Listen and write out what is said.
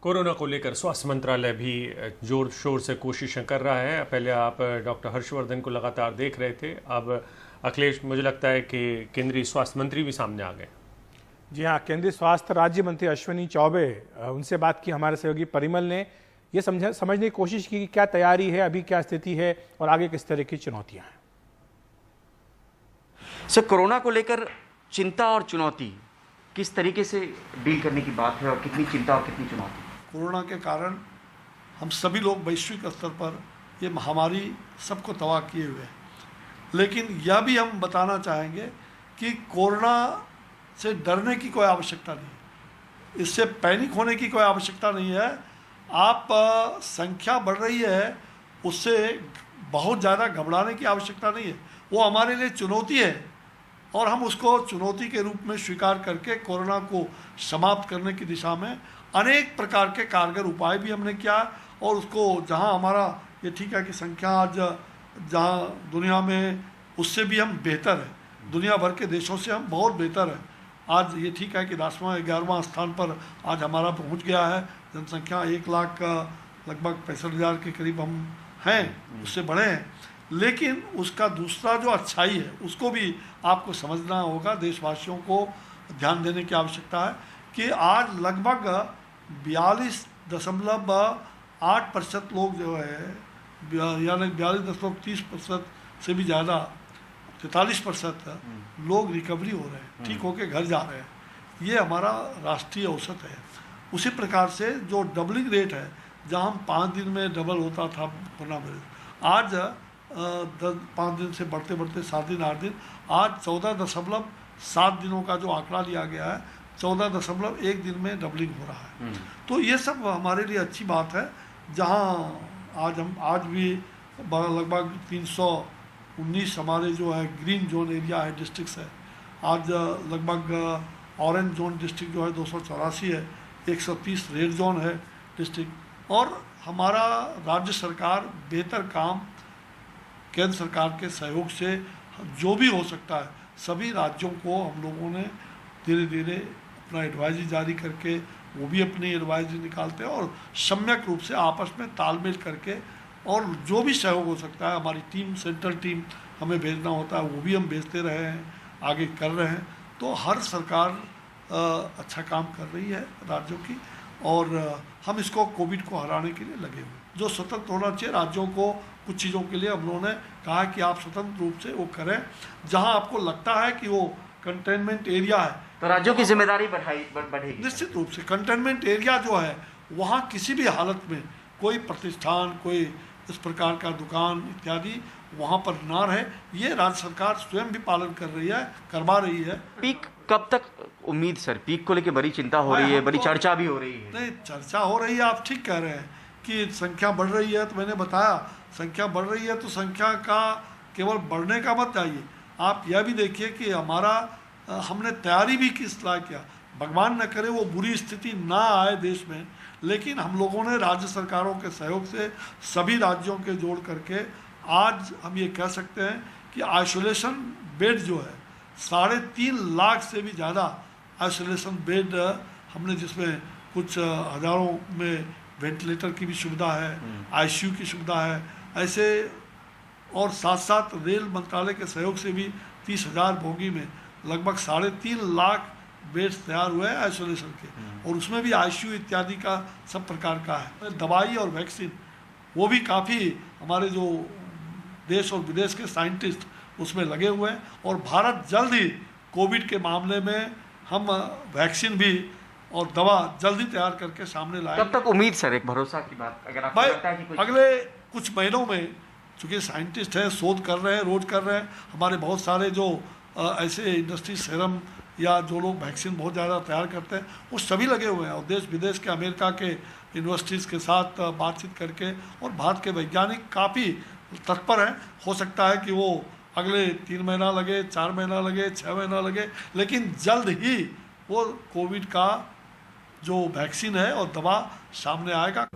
Corona को लेकर स्वास्थ्य मंत्रालय भी जोर शोर से कोशिशें कर रहा है। पहले आप डॉक्टर हर्षवर्धन को लगातार देख रहे थे, अब अखिलेश, मुझे लगता है कि केंद्रीय स्वास्थ्य मंत्री भी सामने आ गए। जी हाँ, केंद्रीय स्वास्थ्य राज्य मंत्री अश्विनी चौबे, उनसे बात की हमारे सहयोगी परिमल ने। ये समझने की कोशिश की कि क्या तैयारी है, अभी क्या स्थिति है और आगे किस तरह की चुनौतियां हैं। सर, कोरोना को लेकर चिंता और चुनौती किस तरीके से डील करने की बात है और कितनी चिंता और कितनी चुनौती? कोरोना के कारण हम सभी लोग वैश्विक स्तर पर ये महामारी सबको तबाह किए हुए हैं, लेकिन यह भी हम बताना चाहेंगे कि कोरोना से डरने की कोई आवश्यकता नहीं है, इससे पैनिक होने की कोई आवश्यकता नहीं है। आप संख्या बढ़ रही है, उससे बहुत ज़्यादा घबराने की आवश्यकता नहीं है। वो हमारे लिए चुनौती है और हम उसको चुनौती के रूप में स्वीकार करके कोरोना को समाप्त करने की दिशा में अनेक प्रकार के कारगर उपाय भी हमने किया। और उसको जहां हमारा ये ठीक है कि संख्या आज जहां दुनिया में उससे भी हम बेहतर है, दुनिया भर के देशों से हम बहुत बेहतर है। आज ये ठीक है कि 10वां 11वां स्थान पर आज हमारा पहुंच गया है। जनसंख्या 1 लाख लगभग 65,000 के करीब हम हैं, उससे बढ़े हैं। लेकिन उसका दूसरा जो अच्छाई है उसको भी आपको समझना होगा, देशवासियों को ध्यान देने की आवश्यकता है कि आज लगभग 42.8% लोग जो है, यानी 42.30% से भी ज़्यादा 43% लोग रिकवरी हो रहे हैं, ठीक होके घर जा रहे हैं। ये हमारा राष्ट्रीय औसत है। उसी प्रकार से जो डबलिंग रेट है, जहाँ हम 5 दिन में डबल होता था कोरोना मरीज, आज 5 दिन से बढ़ते बढ़ते 7 दिन 8 दिन, आज 14.7 दिनों का जो आंकड़ा लिया गया है, 14.1 दिन में डबलिंग हो रहा है। तो ये सब हमारे लिए अच्छी बात है। जहाँ आज भी लगभग 319 हमारे जो है ग्रीन जोन एरिया है, डिस्ट्रिक्ट्स है। आज लगभग ऑरेंज जोन डिस्ट्रिक्ट जो है 284 है, 130 रेड जोन है डिस्ट्रिक्ट। और हमारा राज्य सरकार बेहतर काम केंद्र सरकार के सहयोग से जो भी हो सकता है, सभी राज्यों को हम लोगों ने धीरे धीरे अपना एडवाइजरी जारी करके वो भी अपनी एडवाइजरी निकालते हैं और सम्यक रूप से आपस में तालमेल करके, और जो भी सहयोग हो सकता है, हमारी टीम, सेंट्रल टीम हमें भेजना होता है वो भी हम भेजते रहे हैं, आगे कर रहे हैं। तो हर सरकार अच्छा काम कर रही है राज्यों की, और हम इसको कोविड को हराने के लिए लगे हुए। जो स्वतंत्र होना चाहिए राज्यों को, कुछ चीज़ों के लिए हम लोगों ने कहा कि आप स्वतंत्र रूप से वो करें। जहां आपको लगता है कि वो कंटेनमेंट एरिया है, तो राज्यों की जिम्मेदारी बढ़ेगी। निश्चित रूप से कंटेनमेंट एरिया जो है, वहाँ किसी भी हालत में कोई प्रतिष्ठान, कोई इस प्रकार का दुकान इत्यादि वहाँ पर ना रहे। ये राज्य सरकार स्वयं भी पालन कर रही है, करवा रही है। पीक कब तक उम्मीद? सर, पीक को लेकर बड़ी चिंता हो रही है, बड़ी चर्चा भी हो रही है। नहीं, चर्चा हो रही है, आप ठीक कह रहे हैं कि संख्या बढ़ रही है। तो मैंने बताया, संख्या बढ़ रही है तो संख्या का केवल बढ़ने का मत जाइए, आप यह भी देखिए कि हमने तैयारी भी किस तरह किया। भगवान न करे वो बुरी स्थिति ना आए देश में, लेकिन हम लोगों ने राज्य सरकारों के सहयोग से सभी राज्यों के जोड़ करके आज हम ये कह सकते हैं कि आइसोलेशन बेड जो है, 3.5 लाख से भी ज़्यादा आइसोलेशन बेड हमने, जिसमें कुछ हज़ारों में वेंटिलेटर की भी सुविधा है, आईसीयू की सुविधा है ऐसे। और साथ साथ रेल मंत्रालय के सहयोग से भी 30,000 बोगी में लगभग 3.5 लाख बेड्स तैयार हुए हैं आइसोलेशन के, और उसमें भी आईसीयू इत्यादि का सब प्रकार का है। दवाई और वैक्सीन वो भी काफ़ी हमारे जो देश और विदेश के साइंटिस्ट उसमें लगे हुए हैं, और भारत जल्द ही कोविड के मामले में हम वैक्सीन भी और दवा जल्दी तैयार करके सामने लाएंगे। कब तक उम्मीद सर, एक भरोसा की बात अगर आपको लगता है कि कोई... अगले कुछ महीनों में, चूँकि साइंटिस्ट हैं, शोध कर रहे हैं, रोज कर रहे हैं। हमारे बहुत सारे जो ऐसे इंडस्ट्री, सीरम या जो लोग वैक्सीन बहुत ज़्यादा तैयार करते हैं, वो सभी लगे हुए हैं, और देश विदेश के, अमेरिका के यूनिवर्सिटीज़ के साथ बातचीत करके, और भारत के वैज्ञानिक काफ़ी तत्पर हैं। हो सकता है कि वो अगले 3 महीना लगे, 4 महीना लगे, 6 महीना लगे, लेकिन जल्द ही वो कोविड का जो वैक्सीन है और दवा सामने आएगा।